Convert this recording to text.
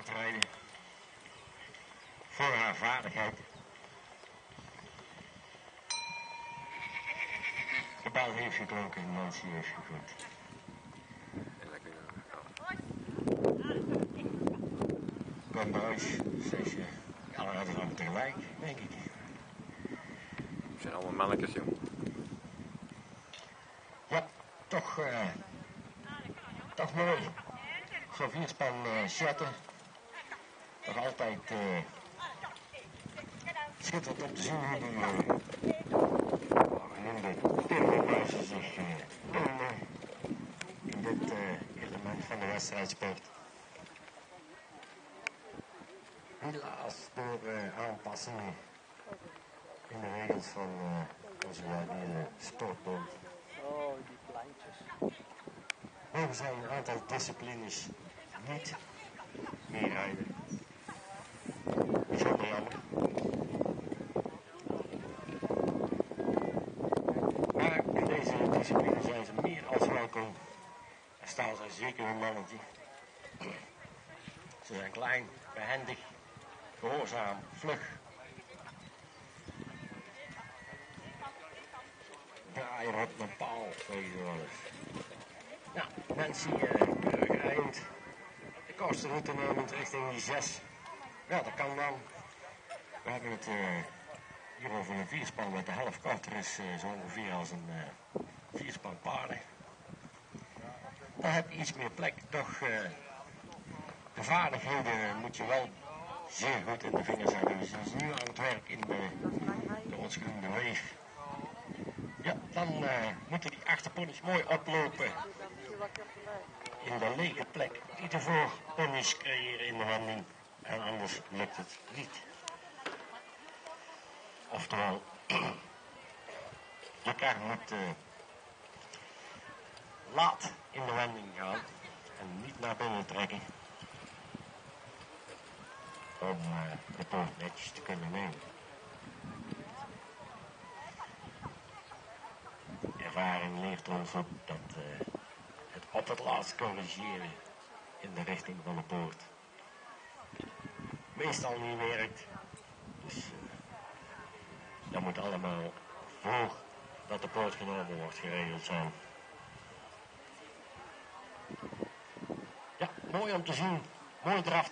strijden voor haar vaardigheid. De bal heeft geklonken en Nancy heeft gegooid. Kom Boys, 6 alle hadden allemaal tegelijk, denk ik. Het zijn allemaal mannetjes, jong. Ja, toch mooi. Zo'n vierspan chatten. Nog altijd schitterend om te zien hoe die genoemde turbobuizen zich tonen in dit element van de wedstrijdsport. Helaas door aanpassingen in de regels van onze nieuwe sportbond. Oh, die kleintjes. Mogen zij een aantal disciplines niet meer rijden. Bijzonder jammer. Maar in deze discipline zijn ze meer als welkom. Er staan ze zeker een mannetje. Ze zijn klein, behendig, gehoorzaam, vlug. Draaien op mijn paal, weet je wel eens. Ja, mensen keurig eind. De kostenroute nemend richting die 6. Ja, dat kan dan. We hebben het hier over een vierspan met de helft korter is zo ongeveer als een vierspan paarden. Dan heb je iets meer plek, toch de vaardigheden moet je wel zeer goed in de vingers hebben. We zijn nu aan het werk in de ontschoende weef. Ja, dan moeten die achterponies mooi oplopen in de lege plek die ervoor ponies creëren in de wending. En anders lukt het niet. Oftewel, je kar moet laat in de wending gaan en niet naar binnen trekken om de poort netjes te kunnen nemen. Ervaring leert ons op dat het op het laatst corrigeren in de richting van de poort meestal niet werkt. Dus dat moet allemaal voordat de poort genomen wordt geregeld zijn. Ja, mooi om te zien. Mooi draf.